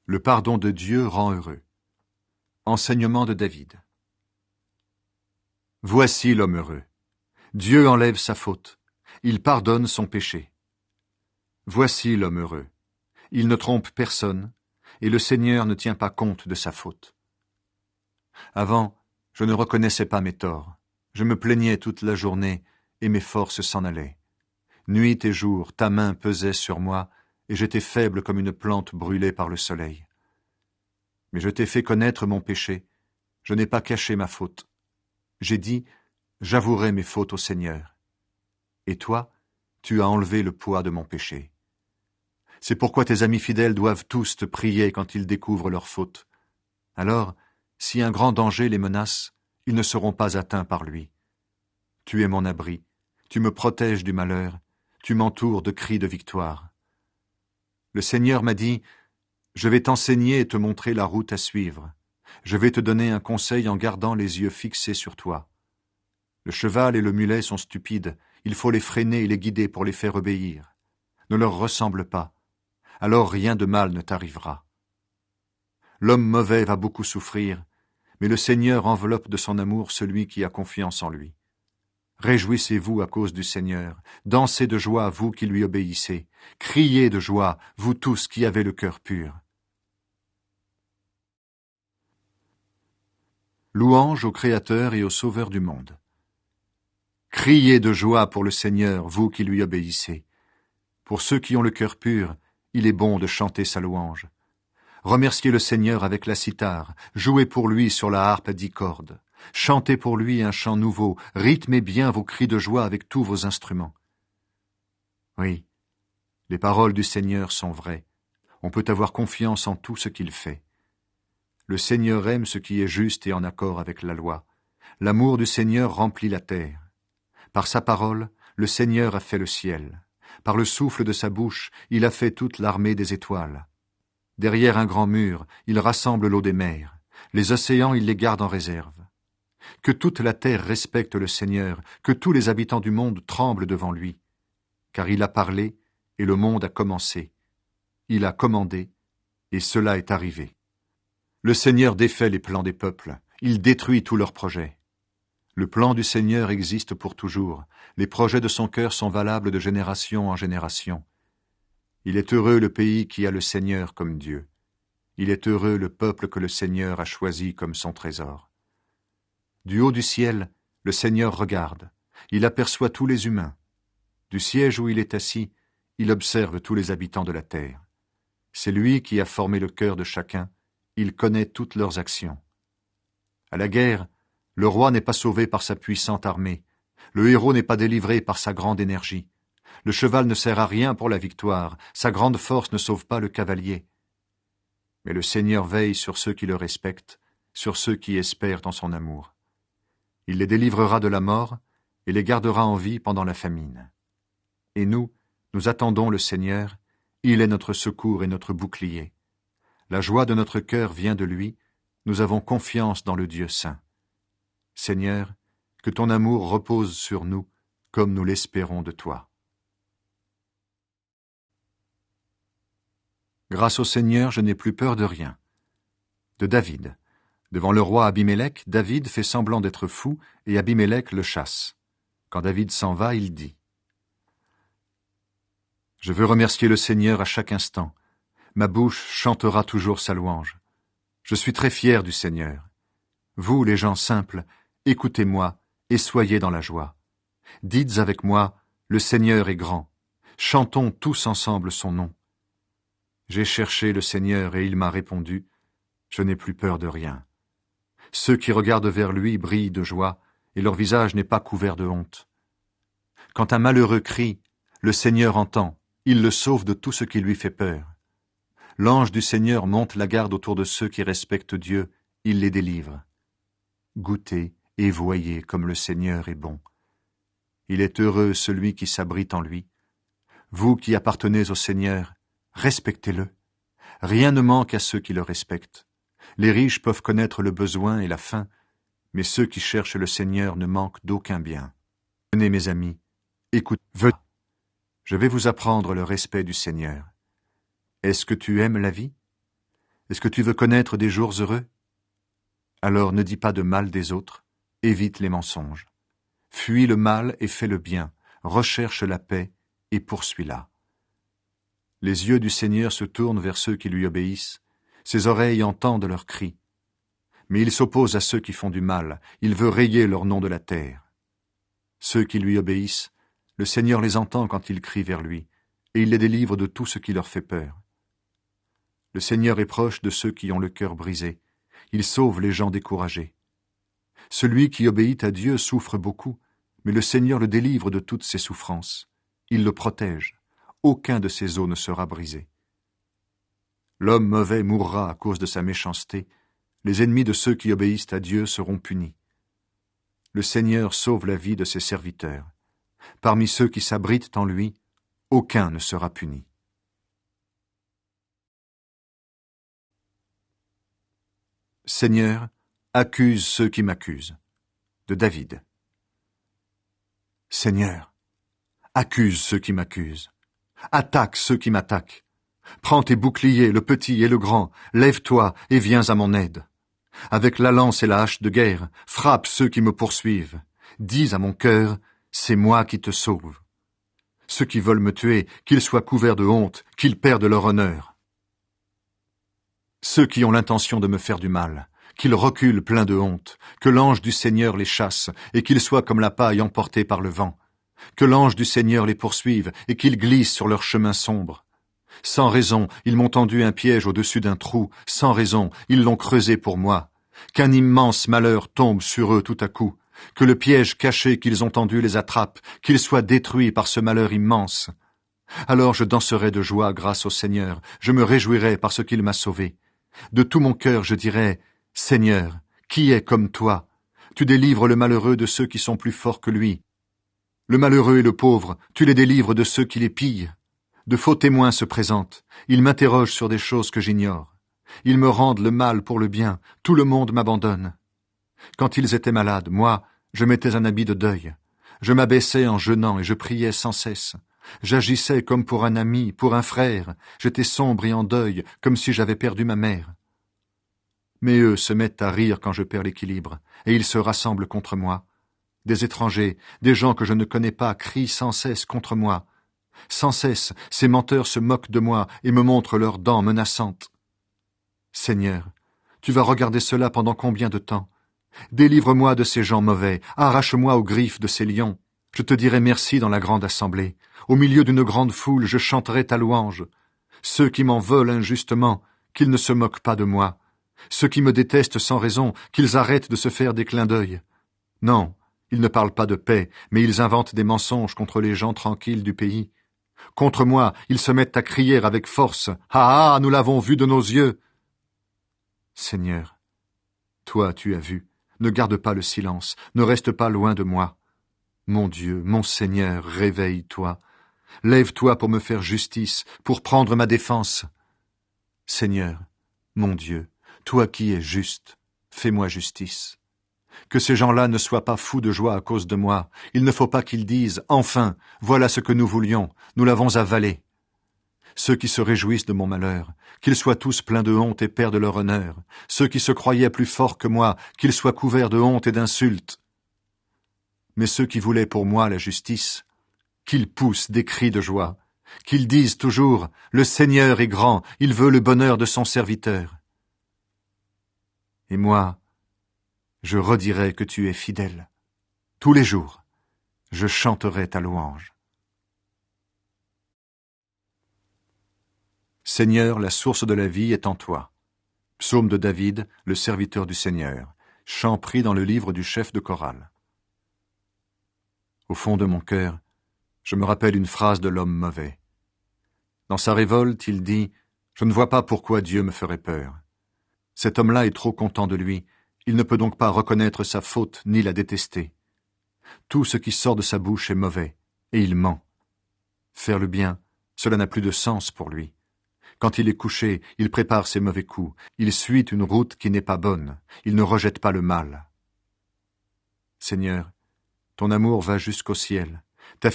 Le pardon de Dieu rend heureux. Enseignement de David. Voici l'homme heureux. Dieu enlève sa faute. Il pardonne son péché. Voici l'homme heureux. Il ne trompe personne, et le Seigneur ne tient pas compte de sa faute. Avant, je ne reconnaissais pas mes torts. Je me plaignais toute la journée, et mes forces s'en allaient. Nuit et jour, ta main pesait sur moi, et j'étais faible comme une plante brûlée par le soleil. Mais je t'ai fait connaître mon péché. Je n'ai pas caché ma faute. J'ai dit, j'avouerai mes fautes au Seigneur. Et toi, tu as enlevé le poids de mon péché. C'est pourquoi tes amis fidèles doivent tous te prier quand ils découvrent leurs fautes. Alors, si un grand danger les menace, ils ne seront pas atteints par lui. Tu es mon abri, tu me protèges du malheur, tu m'entoures de cris de victoire. Le Seigneur m'a dit, je vais t'enseigner et te montrer la route à suivre. Je vais te donner un conseil en gardant les yeux fixés sur toi. Le cheval et le mulet sont stupides, il faut les freiner et les guider pour les faire obéir. Ne leur ressemble pas, alors rien de mal ne t'arrivera. L'homme mauvais va beaucoup souffrir, mais le Seigneur enveloppe de son amour celui qui a confiance en lui. Réjouissez-vous à cause du Seigneur, dansez de joie, vous qui lui obéissez, criez de joie, vous tous qui avez le cœur pur. Louange au Créateur et au Sauveur du monde. Criez de joie pour le Seigneur, vous qui lui obéissez. Pour ceux qui ont le cœur pur, il est bon de chanter sa louange. Remerciez le Seigneur avec la cithare, jouez pour lui sur la harpe à 10 cordes. Chantez pour lui un chant nouveau, rythmez bien vos cris de joie avec tous vos instruments. Oui, les paroles du Seigneur sont vraies. On peut avoir confiance en tout ce qu'il fait. Le Seigneur aime ce qui est juste et en accord avec la loi. L'amour du Seigneur remplit la terre. Par sa parole, le Seigneur a fait le ciel. Par le souffle de sa bouche, il a fait toute l'armée des étoiles. Derrière un grand mur, il rassemble l'eau des mers. Les océans, il les garde en réserve. Que toute la terre respecte le Seigneur, que tous les habitants du monde tremblent devant lui. Car il a parlé, et le monde a commencé. Il a commandé, et cela est arrivé. Le Seigneur défait les plans des peuples, il détruit tous leurs projets. Le plan du Seigneur existe pour toujours, les projets de son cœur sont valables de génération en génération. Il est heureux le pays qui a le Seigneur comme Dieu. Il est heureux le peuple que le Seigneur a choisi comme son trésor. Du haut du ciel, le Seigneur regarde, il aperçoit tous les humains. Du siège où il est assis, il observe tous les habitants de la terre. C'est lui qui a formé le cœur de chacun, il connaît toutes leurs actions. À la guerre, le roi n'est pas sauvé par sa puissante armée, le héros n'est pas délivré par sa grande énergie. Le cheval ne sert à rien pour la victoire, sa grande force ne sauve pas le cavalier. Mais le Seigneur veille sur ceux qui le respectent, sur ceux qui espèrent en son amour. Il les délivrera de la mort et les gardera en vie pendant la famine. Et nous attendons le Seigneur, il est notre secours et notre bouclier. La joie de notre cœur vient de lui, nous avons confiance dans le Dieu saint. Seigneur, que ton amour repose sur nous, comme nous l'espérons de toi. Grâce au Seigneur, je n'ai plus peur de rien. De David. Devant le roi Abimélec, David fait semblant d'être fou et Abimélec le chasse. Quand David s'en va, il dit « Je veux remercier le Seigneur à chaque instant. Ma bouche chantera toujours sa louange. Je suis très fier du Seigneur. Vous, les gens simples, écoutez-moi et soyez dans la joie. Dites avec moi, le Seigneur est grand. Chantons tous ensemble son nom. J'ai cherché le Seigneur et il m'a répondu. Je n'ai plus peur de rien. Ceux qui regardent vers lui brillent de joie et leur visage n'est pas couvert de honte. Quand un malheureux crie, le Seigneur entend, il le sauve de tout ce qui lui fait peur. L'ange du Seigneur monte la garde autour de ceux qui respectent Dieu, il les délivre. Goûtez et voyez comme le Seigneur est bon. Il est heureux celui qui s'abrite en lui. Vous qui appartenez au Seigneur, respectez-le. Rien ne manque à ceux qui le respectent. Les riches peuvent connaître le besoin et la faim, mais ceux qui cherchent le Seigneur ne manquent d'aucun bien. Venez, mes amis, écoutez, venez. Je vais vous apprendre le respect du Seigneur. Est-ce que tu aimes la vie? Est-ce que tu veux connaître des jours heureux? Alors ne dis pas de mal des autres, évite les mensonges. Fuis le mal et fais le bien, recherche la paix et poursuis-la. Les yeux du Seigneur se tournent vers ceux qui lui obéissent, ses oreilles entendent leurs cris. Mais il s'oppose à ceux qui font du mal, il veut rayer leur nom de la terre. Ceux qui lui obéissent, le Seigneur les entend quand ils crient vers lui, et il les délivre de tout ce qui leur fait peur. Le Seigneur est proche de ceux qui ont le cœur brisé, il sauve les gens découragés. Celui qui obéit à Dieu souffre beaucoup, mais le Seigneur le délivre de toutes ses souffrances. Il le protège, aucun de ses os ne sera brisé. L'homme mauvais mourra à cause de sa méchanceté, les ennemis de ceux qui obéissent à Dieu seront punis. Le Seigneur sauve la vie de ses serviteurs. Parmi ceux qui s'abritent en lui, aucun ne sera puni. Seigneur, accuse ceux qui m'accusent. De David. Seigneur, accuse ceux qui m'accusent. Attaque ceux qui m'attaquent. Prends tes boucliers, le petit et le grand, lève-toi et viens à mon aide. Avec la lance et la hache de guerre, frappe ceux qui me poursuivent. Dis à mon cœur, c'est moi qui te sauve. Ceux qui veulent me tuer, qu'ils soient couverts de honte, qu'ils perdent leur honneur. Ceux qui ont l'intention de me faire du mal, qu'ils reculent pleins de honte, que l'ange du Seigneur les chasse, et qu'ils soient comme la paille emportée par le vent. Que l'ange du Seigneur les poursuive, et qu'ils glissent sur leur chemin sombre. Sans raison, ils m'ont tendu un piège au-dessus d'un trou, sans raison, ils l'ont creusé pour moi. Qu'un immense malheur tombe sur eux tout à coup, que le piège caché qu'ils ont tendu les attrape, qu'ils soient détruits par ce malheur immense. Alors je danserai de joie grâce au Seigneur, je me réjouirai parce qu'il m'a sauvé. De tout mon cœur je dirai, Seigneur, qui est comme toi? Tu délivres le malheureux de ceux qui sont plus forts que lui. Le malheureux et le pauvre, tu les délivres de ceux qui les pillent. De faux témoins se présentent, ils m'interrogent sur des choses que j'ignore. Ils me rendent le mal pour le bien, tout le monde m'abandonne. Quand ils étaient malades, moi, je mettais un habit de deuil. Je m'abaissais en jeûnant et je priais sans cesse. J'agissais comme pour un ami, pour un frère. J'étais sombre et en deuil, comme si j'avais perdu ma mère. Mais eux se mettent à rire quand je perds l'équilibre, et ils se rassemblent contre moi. Des étrangers, des gens que je ne connais pas, crient sans cesse contre moi. Sans cesse, ces menteurs se moquent de moi et me montrent leurs dents menaçantes. Seigneur, tu vas regarder cela pendant combien de temps? Délivre-moi de ces gens mauvais, arrache-moi aux griffes de ces lions. Je te dirai merci dans la grande assemblée. Au milieu d'une grande foule, je chanterai ta louange. Ceux qui m'en veulent injustement, qu'ils ne se moquent pas de moi. Ceux qui me détestent sans raison, qu'ils arrêtent de se faire des clins d'œil. Non, ils ne parlent pas de paix, mais ils inventent des mensonges contre les gens tranquilles du pays. Contre moi, ils se mettent à crier avec force. « Ah ah, nous l'avons vu de nos yeux !» Seigneur, toi tu as vu, ne garde pas le silence, ne reste pas loin de moi. Mon Dieu, mon Seigneur, réveille-toi. Lève-toi pour me faire justice, pour prendre ma défense. Seigneur, mon Dieu, toi qui es juste, fais-moi justice. Que ces gens-là ne soient pas fous de joie à cause de moi. Il ne faut pas qu'ils disent « Enfin, voilà ce que nous voulions, nous l'avons avalé ». Ceux qui se réjouissent de mon malheur, qu'ils soient tous pleins de honte et perdent leur honneur. Ceux qui se croyaient plus forts que moi, qu'ils soient couverts de honte et d'insultes. Mais ceux qui voulaient pour moi la justice, qu'ils poussent des cris de joie, qu'ils disent toujours « Le Seigneur est grand, il veut le bonheur de son serviteur ». Et moi, je redirai que tu es fidèle. Tous les jours, je chanterai ta louange. Seigneur, la source de la vie est en toi. Psaume de David, le serviteur du Seigneur. Chant pris dans le livre du chef de chorale. Au fond de mon cœur, je me rappelle une phrase de l'homme mauvais. Dans sa révolte, il dit « Je ne vois pas pourquoi Dieu me ferait peur. » Cet homme-là est trop content de lui. Il ne peut donc pas reconnaître sa faute ni la détester. Tout ce qui sort de sa bouche est mauvais, et il ment. Faire le bien, cela n'a plus de sens pour lui. Quand il est couché, il prépare ses mauvais coups. Il suit une route qui n'est pas bonne. Il ne rejette pas le mal. Seigneur, ton amour va jusqu'au ciel. Ta